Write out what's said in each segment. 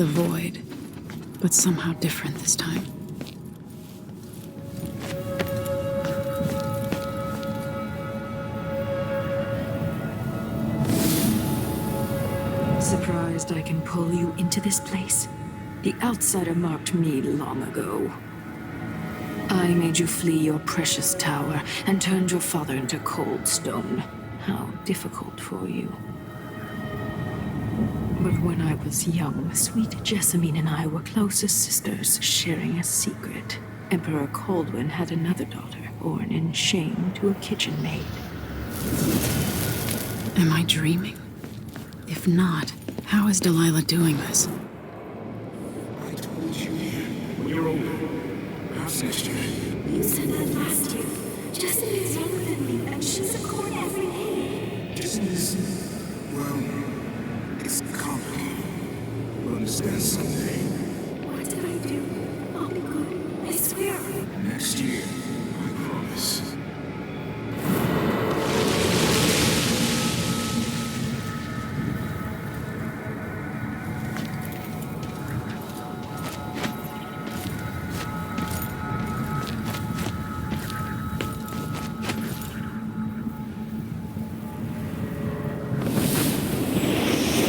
The void, but somehow different this time. Surprised I can pull you into this place? The outsider marked me long ago. I made you flee your precious tower and turned your father into cold stone. How difficult for you. But when I was young, sweet Jessamine and I were close as sisters, sharing a secret. Emperor Kaldwin had another daughter, born in shame to a kitchen maid. Am I dreaming? If not, how is Delilah doing this? I told you when you're older. Perhaps next year. You said that last year. Jessamine's younger than me, and she's a court every day. Business, well, it's complicated. We'll understand someday. What did I do? I'll be good. I swear. Next year, I promise.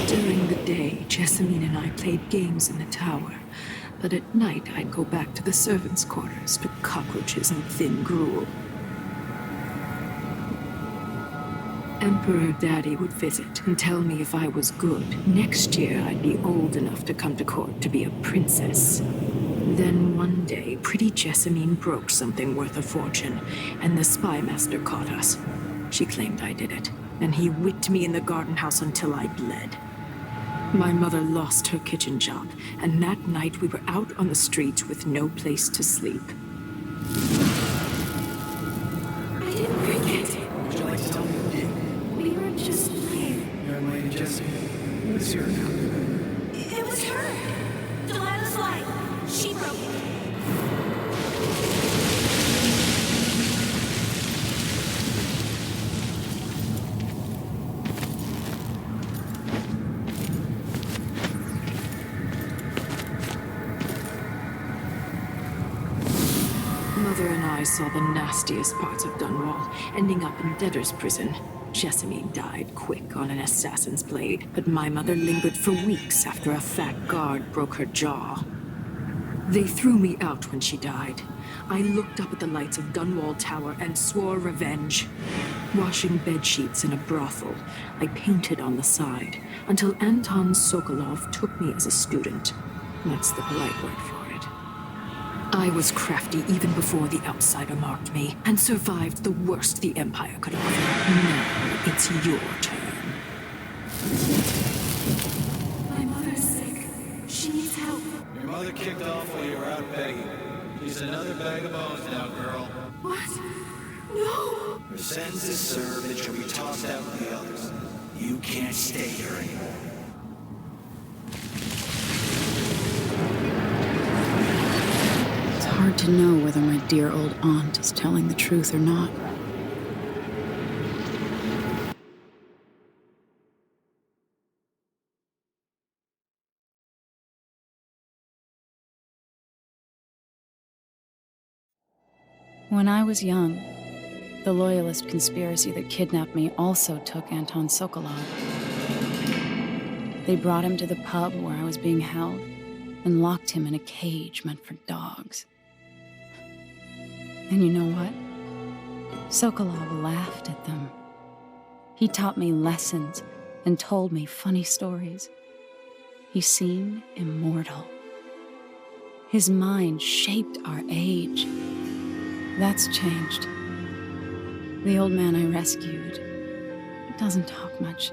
During the day, Jessamine and I played games in the tower. But at night, I'd go back to the servants' quarters to cockroaches and thin gruel. Emperor Daddy would visit and tell me if I was good. Next year, I'd be old enough to come to court to be a princess. Then one day, pretty Jessamine broke something worth a fortune, and the spy master caught us. She claimed I did it, and he whipped me in the garden house until I bled. My mother lost her kitchen job, and that night we were out on the streets with no place to sleep. I didn't forget. Would you like to tell me what you did? We were just playing. Young lady Jessie, who is here now? It was her. Delilah's light. She broke it. Mother and I saw the nastiest parts of Dunwall, ending up in debtor's prison. Jessamine died quick on an assassin's blade, but my mother lingered for weeks after a fat guard broke her jaw. They threw me out when she died. I looked up at the lights of Dunwall Tower and swore revenge. Washing bedsheets in a brothel, I painted on the side, until Anton Sokolov took me as a student. That's the polite word for it. I was crafty even before the outsider marked me, and survived the worst the Empire could offer. Now it's your turn. My mother's sick. She needs help. Your mother kicked off while you were out begging. She's another bag of bones now, girl. What? No! Her sentence is served and she'll be tossed out with the others. You can't stay here anymore. It's hard to know whether my dear old aunt is telling the truth or not. When I was young, the Loyalist conspiracy that kidnapped me also took Anton Sokolov. They brought him to the pub where I was being held and locked him in a cage meant for dogs. And you know what? Sokolov laughed at them. He taught me lessons and told me funny stories. He seemed immortal. His mind shaped our age. That's changed. The old man I rescued doesn't talk much.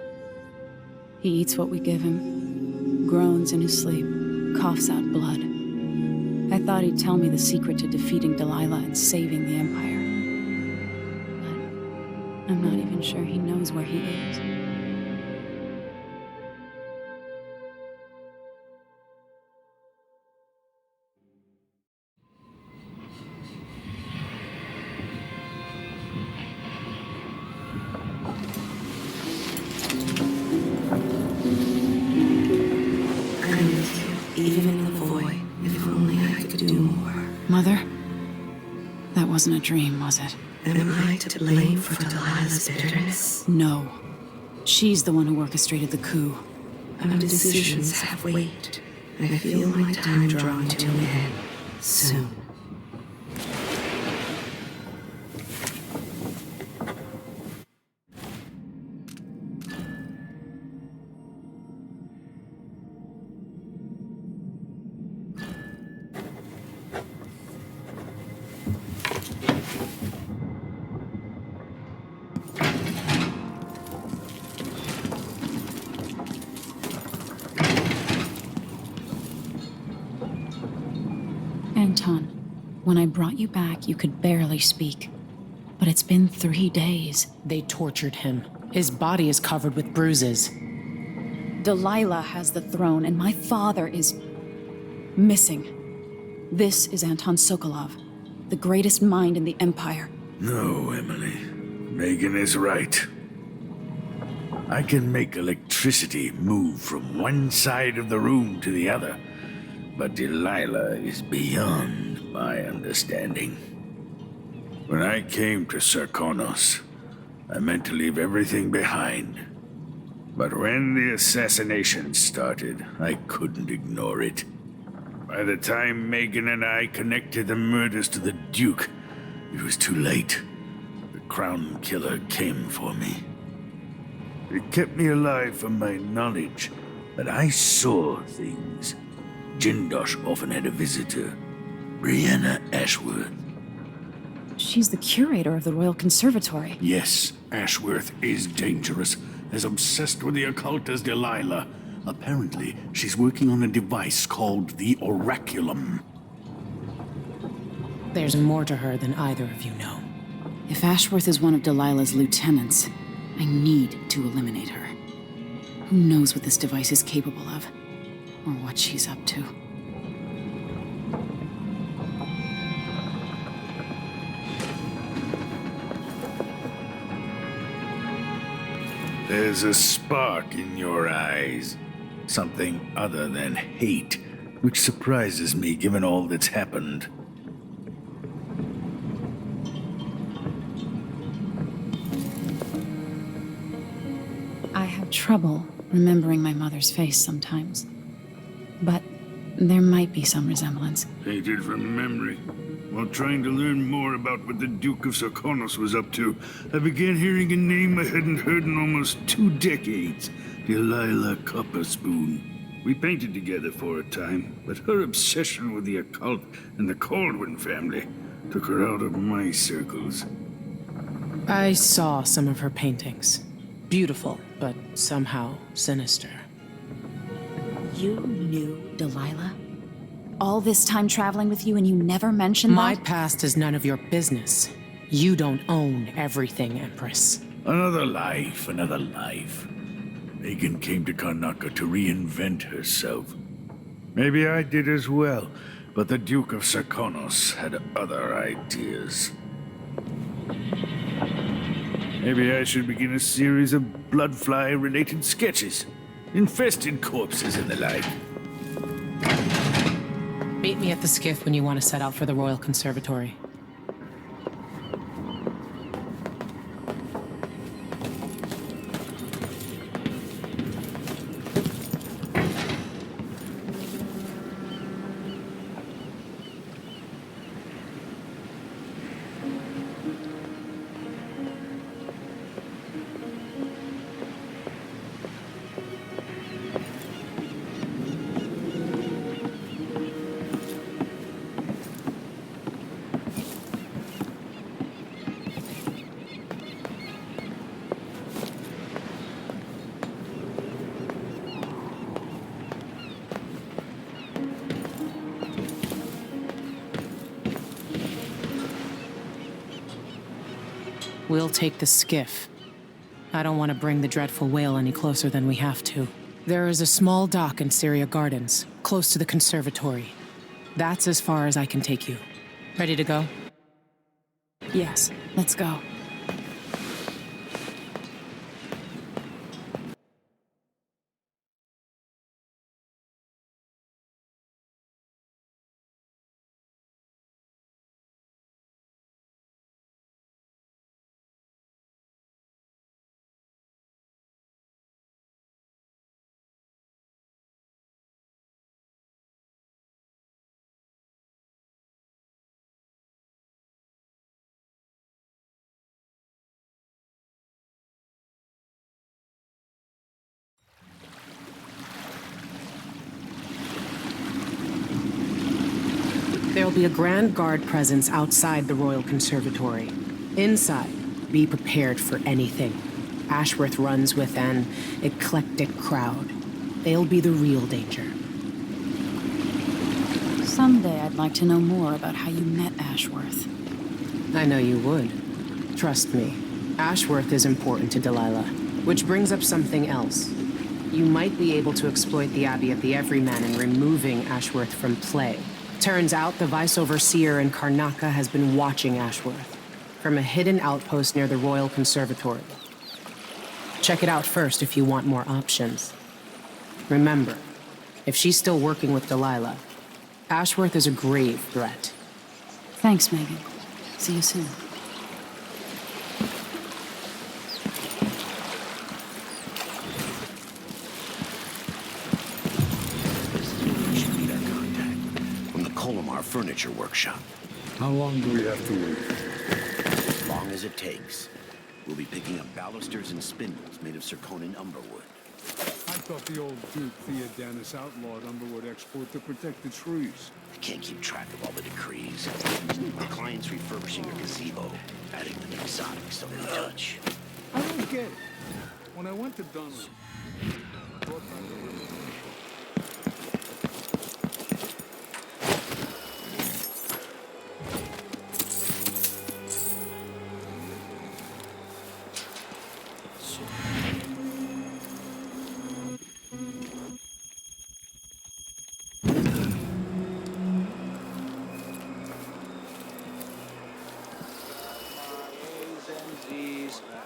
He eats what we give him, groans in his sleep, coughs out blood. I thought he'd tell me the secret to defeating Delilah and saving the Empire. But I'm not even sure he knows where he is. wasn't a dream, was it? Am I to blame for Delilah's bitterness? No. She's the one who orchestrated the coup. Our decisions have weight. I feel my time drawing to an end soon. Anton, when I brought you back, you could barely speak. But it's been 3 days. They tortured him. His body is covered with bruises. Delilah has the throne, and my father is missing. This is Anton Sokolov, the greatest mind in the Empire. No, Emily. Megan is right. I can make electricity move from one side of the room to the other, but Delilah is beyond my understanding. When I came to Sarkonos, I meant to leave everything behind. But when the assassination started, I couldn't ignore it. By the time Megan and I connected the murders to the Duke, it was too late. The Crown Killer came for me. It kept me alive from my knowledge that I saw things. Jindosh often had a visitor, Brianna Ashworth. She's the curator of the Royal Conservatory. Yes, Ashworth is dangerous, as obsessed with the occult as Delilah. Apparently, she's working on a device called the Oraculum. There's more to her than either of you know. If Ashworth is one of Delilah's lieutenants, I need to eliminate her. Who knows what this device is capable of, or what she's up to. There's a spark in your eyes. Something other than hate, which surprises me given all that's happened. I have trouble remembering my mother's face sometimes. But there might be some resemblance. Painted from memory. While trying to learn more about what the Duke of Sarkonos was up to, I began hearing a name I hadn't heard in almost 2 decades. Delilah Copperspoon. We painted together for a time, but her obsession with the occult and the Caldwin family took her out of my circles. I saw some of her paintings. Beautiful, but somehow sinister. You knew Delilah? All this time traveling with you and you never mentioned My that? past is none of your business. You don't own everything, Empress. Another life, another life. Megan came to Karnaca to reinvent herself. Maybe I did as well, but the Duke of Sarkonos had other ideas. Maybe I should begin a series of bloodfly-related sketches. Infested corpses and the like. Meet me at the skiff when you want to set out for the Royal Conservatory. We'll take the skiff. I don't want to bring the dreadful whale any closer than we have to. There is a small dock in Syria Gardens, close to the conservatory. That's as far as I can take you. Ready to go? Yes, let's go. There'll be a Grand Guard presence outside the Royal Conservatory. Inside, be prepared for anything. Ashworth runs with an eclectic crowd. They'll be the real danger. Someday I'd like to know more about how you met Ashworth. I know you would. Trust me, Ashworth is important to Delilah. Which brings up something else. You might be able to exploit the Abbey of the Everyman in removing Ashworth from play. Turns out the Vice Overseer in Karnaca has been watching Ashworth from a hidden outpost near the Royal Conservatory. Check it out first if you want more options. Remember, if she's still working with Delilah, Ashworth is a grave threat. Thanks, Megan. See you soon. Furniture workshop. How long do we have to wait? As long as it takes. We'll be picking up balusters and spindles made of zirconin umberwood. I thought the old Duke Theodanis outlawed umberwood export to protect the trees. I can't keep track of all the decrees. The client's refurbishing a gazebo, adding the exotics so they touch. I don't get it. When I went to Dunlop, I brought back a river.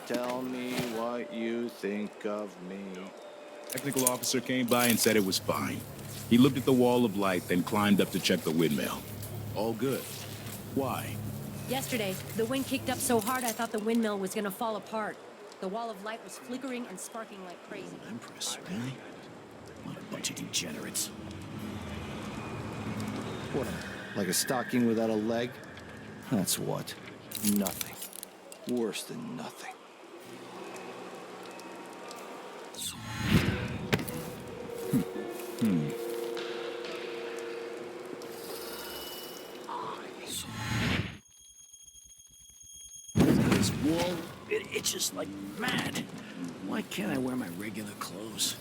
Tell me what you think of me. Technical officer came by and said it was fine. He looked at the wall of light, then climbed up to check the windmill. All good. Why? Yesterday, the wind kicked up so hard I thought the windmill was gonna fall apart. The wall of light was flickering and sparking like crazy. Empress, really? What a bunch of degenerates. What, like a stocking without a leg? That's what? Nothing. Worse than nothing. This wall, it itches like mad. Why can't I wear my regular clothes?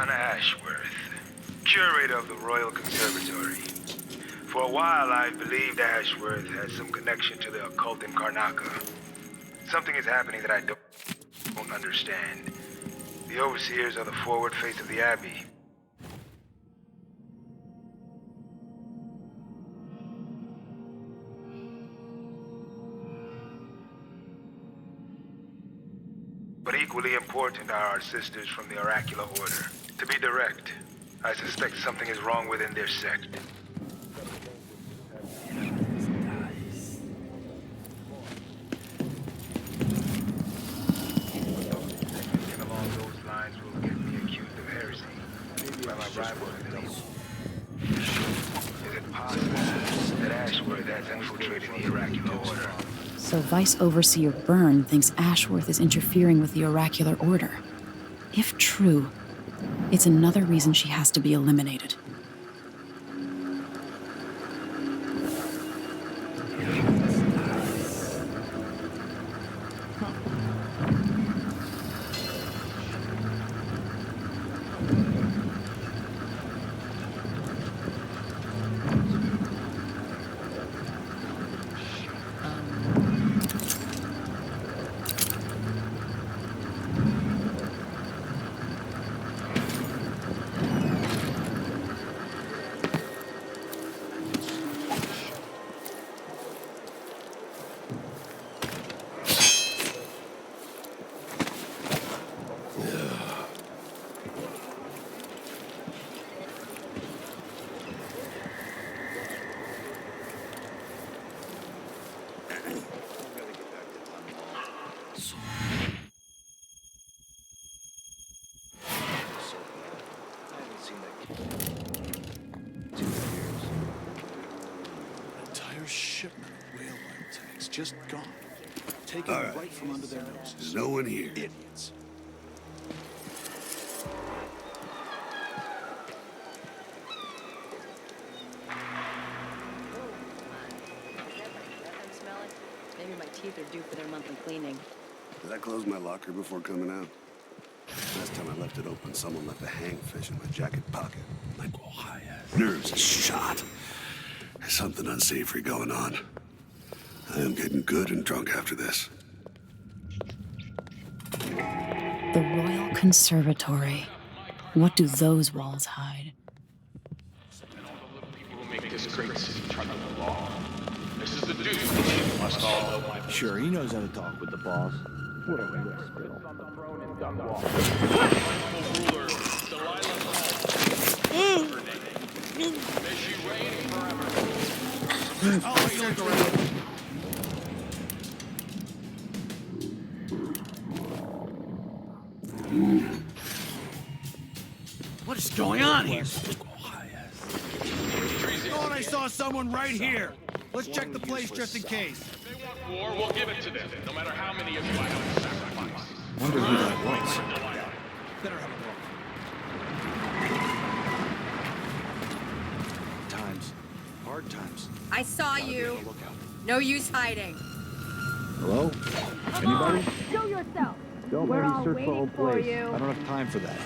Donna Ashworth, curator of the Royal Conservatory. For a while, I believed Ashworth had some connection to the occult in Karnaca. Something is happening that I don't understand. The overseers are the forward face of the Abbey. But equally important are our sisters from the Oracular Order. To be direct, I suspect something is wrong within their sect. Anything along those lines will get me accused of heresy by my rival enemies. Is it possible that Ashworth has infiltrated the Oracular Order? So Vice Overseer Byrne thinks Ashworth is interfering with the Oracular Order. If true, it's another reason she has to be eliminated. Shipment of whale oil tanks just gone. Taken right from under their noses. There's no one here. Idiots. Maybe my teeth are due for their monthly cleaning. Did I close my locker before coming out? Last time I left it open, someone left a hangfish in my jacket pocket. My nerves are shot. There's something unsavory going on. I am getting good and drunk after this. The Royal Conservatory. What do those walls hide? And all the little people who make this great city trot the law. This is the Duke. You must all know my... Sure, he knows how to talk with the boss. What a risk. ruler, Delilah Hall. May she reign forever. I'll take her out. What is going on here? I thought I saw someone right here. Let's check the place just in case. If they want war, we'll give it to them, no matter how many of you I have to sacrifice. Wonder who that was. Better have a look. Times. Hard times. I saw you. No use hiding. Hello? Come on, show yourself. Don't We're make me all search the waiting whole for place. you. I don't have time for that.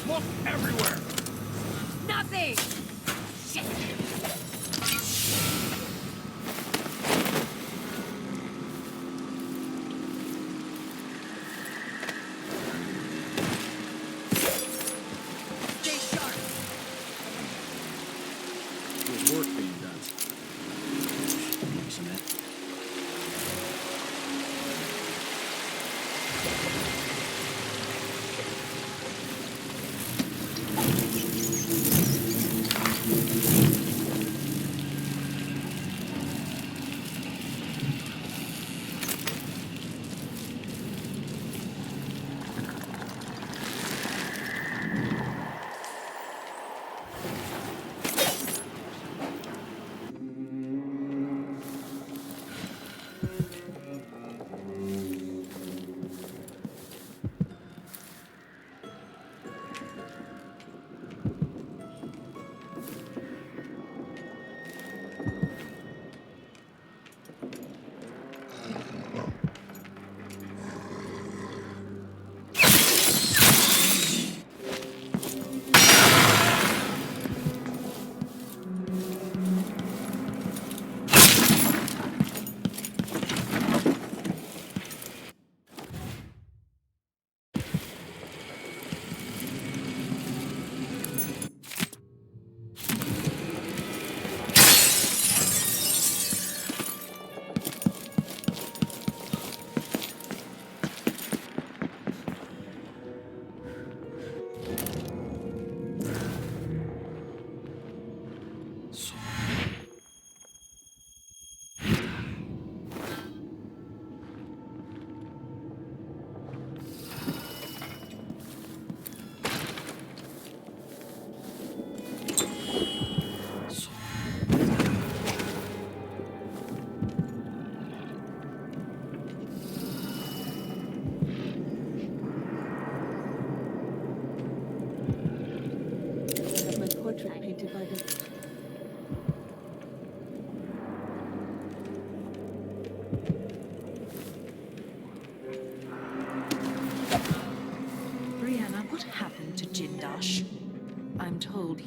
Look everywhere. Nothing. Shit. Stay sharp. There's work being done. Isn't it?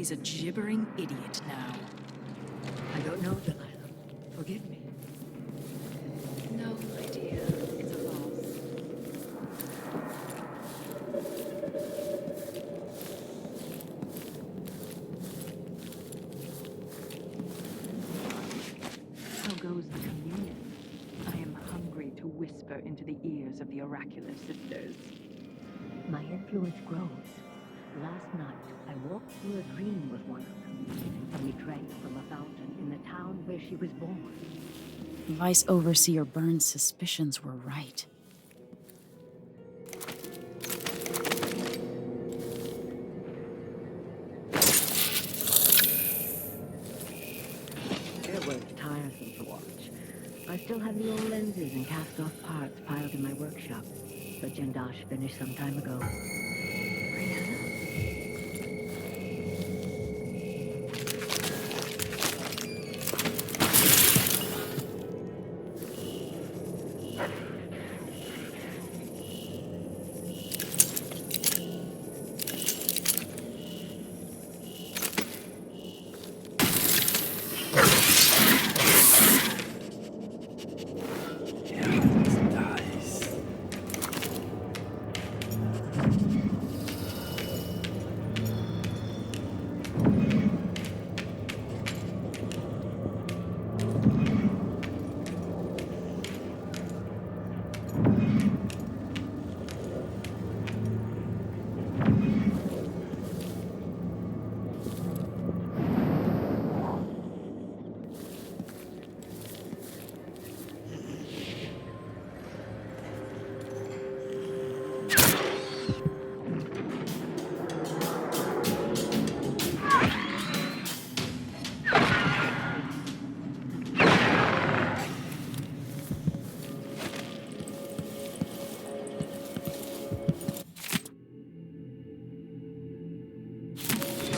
he's a gibbering idiot now. I don't know, Delilah. Forgive me. No, my dear. It's a loss. How goes the communion? I am hungry to whisper into the ears of the oracular sisters. My influence grows. Last night, I walked through a dream with one of them, and we drank from a fountain in the town where she was born. Vice Overseer Burns' suspicions were right. It was tiresome to watch. I still have the old lenses and cast-off parts piled in my workshop, but Jindash finished some time ago.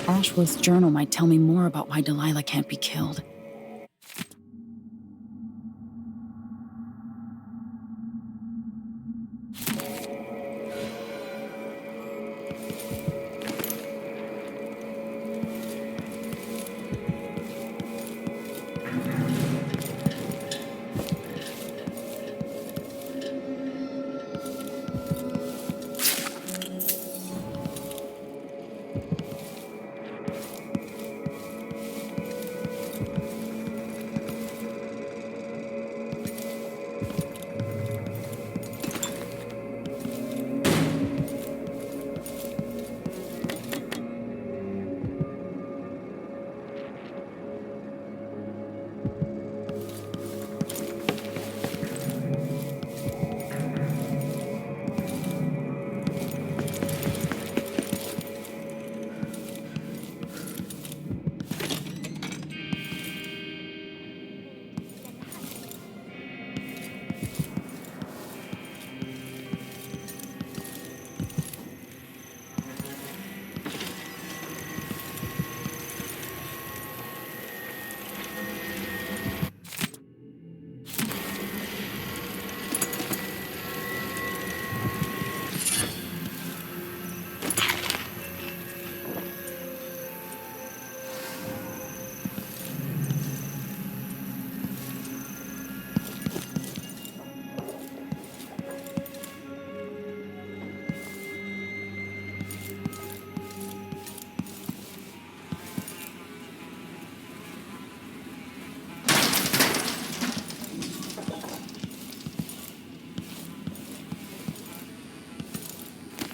Ashworth's journal might tell me more about why Delilah can't be killed.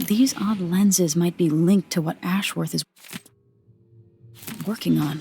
These odd lenses might be linked to what Ashworth is working on.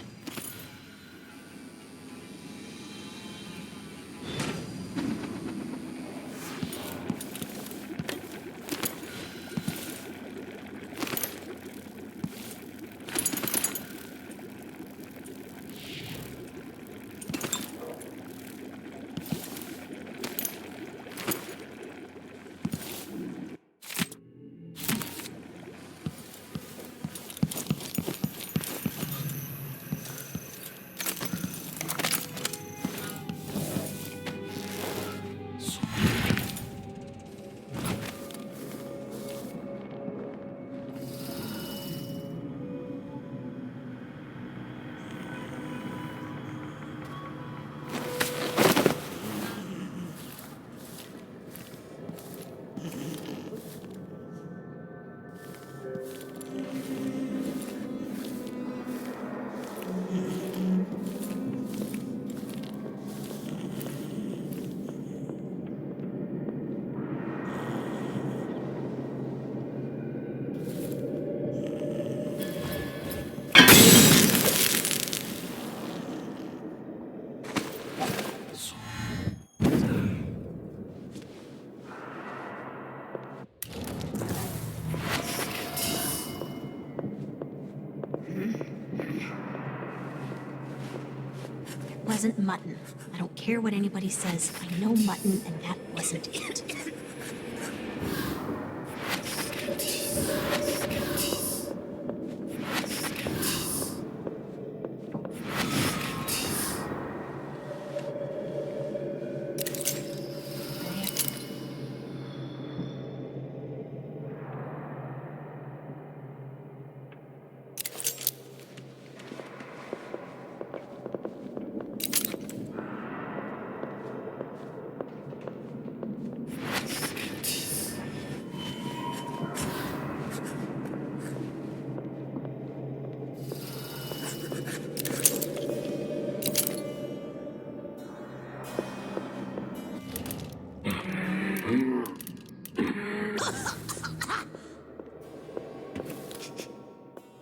Wasn't mutton. I don't care what anybody says. I know mutton, and that wasn't it.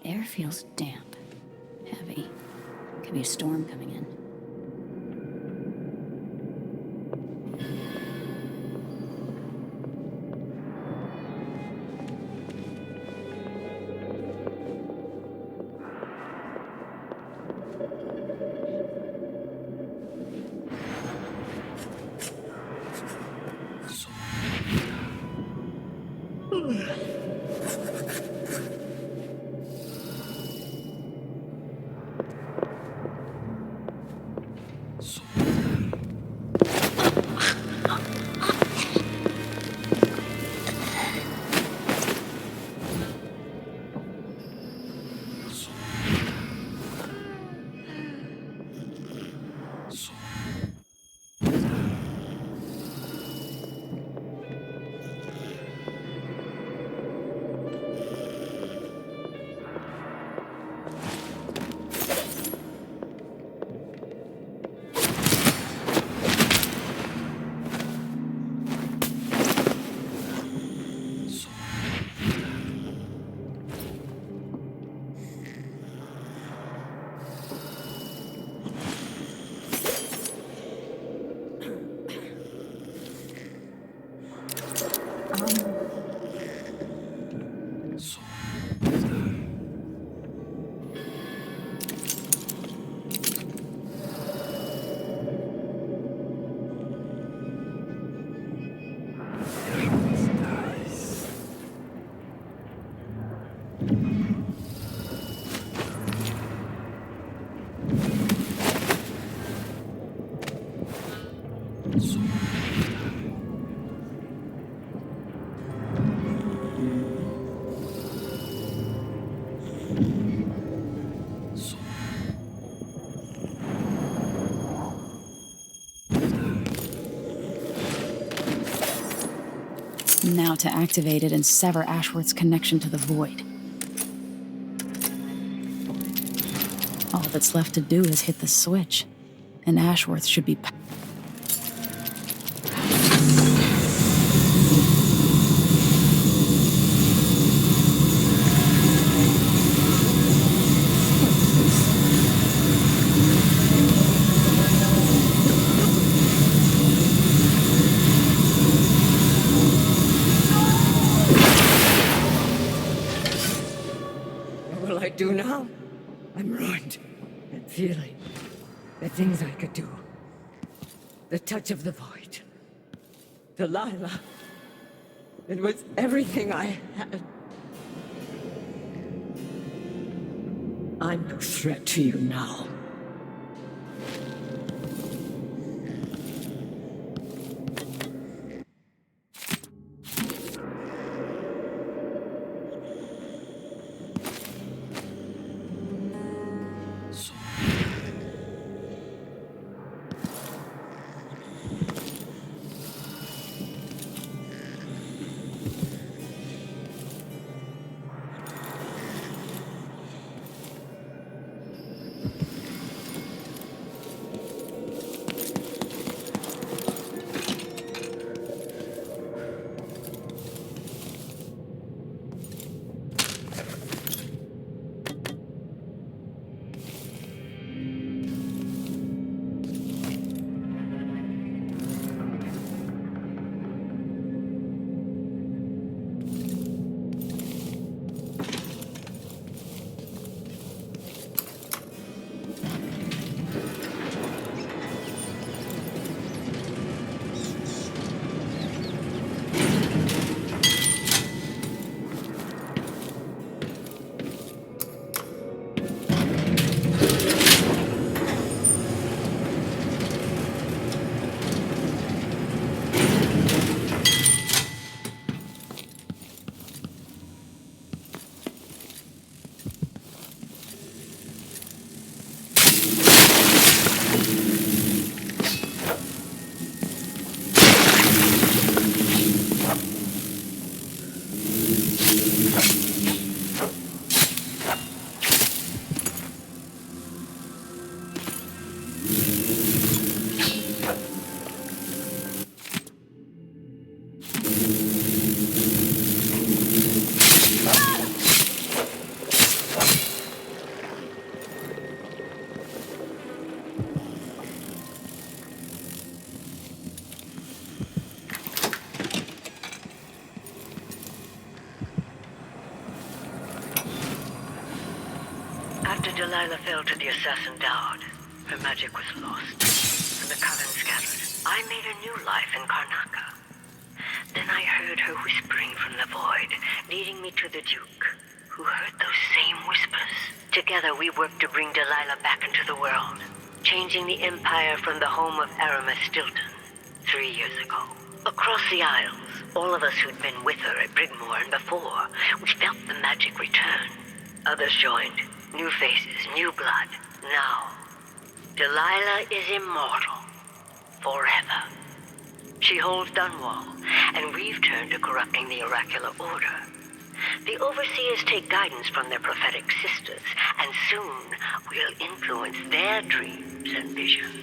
Air feels damp, heavy. Could be a storm coming in. Now to activate it and sever Ashworth's connection to the void. All that's left to do is hit the switch, and Ashworth should be... What will I do now? I'm ruined. And feeling the things I could do. The touch of the void. Delilah. It was everything I had. I'm no threat to you now. Delilah fell to the assassin Dowd. Her magic was lost, and the coven scattered. I made a new life in Karnaca. Then I heard her whispering from the void, leading me to the Duke, who heard those same whispers. Together we worked to bring Delilah back into the world, changing the Empire from the home of Aramis Stilton 3 years ago. Across the Isles, all of us who'd been with her at Brigmore and before, we felt the magic return. Others joined. New faces, new blood. Now, Delilah is immortal. Forever. She holds Dunwall, and we've turned to corrupting the oracular order. The Overseers take guidance from their prophetic sisters, and soon we'll influence their dreams and visions.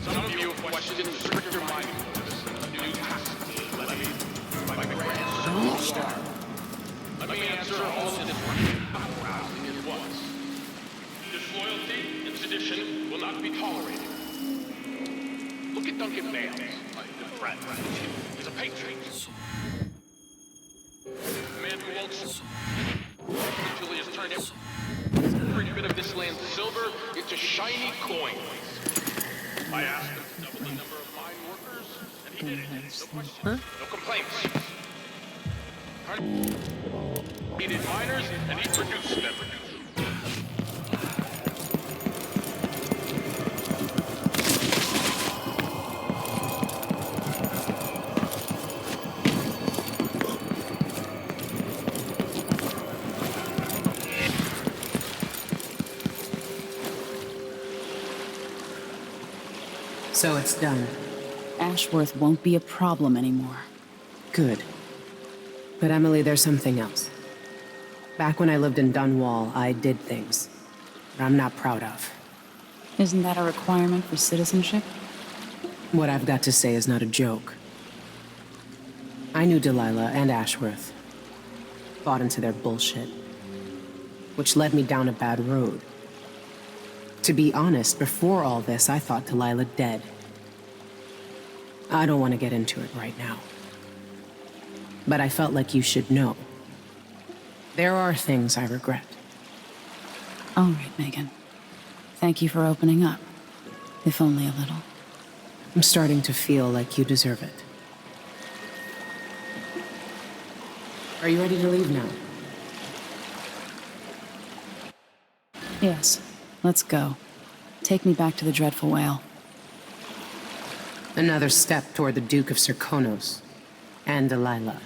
Some of you have questioned stricter mindfulness. You passed me, let me, my grand star. Let me answer all of this rousing at once. Disloyalty and sedition will not be tolerated. Look at Duncan Bales, my good friend. He's a patriot. A man who won't until he has turned every bit of this land's silver into shiny coins. I asked him to double the number of mine workers, and he did it. No question. No complaints. Needed miners, and he produced them. So it's done. Ashworth won't be a problem anymore. Good. But Emily, there's something else. Back when I lived in Dunwall, I did things that I'm not proud of. Isn't that a requirement for citizenship? What I've got to say is not a joke. I knew Delilah and Ashworth. Bought into their bullshit. Which led me down a bad road. To be honest, before all this, I thought Delilah dead. I don't want to get into it right now. But I felt like you should know. There are things I regret. All right, Megan. Thank you for opening up. If only a little. I'm starting to feel like you deserve it. Are you ready to leave now? Yes. Let's go. Take me back to the Dreadful Whale. Another step toward the Duke of Serkonos and Delilah.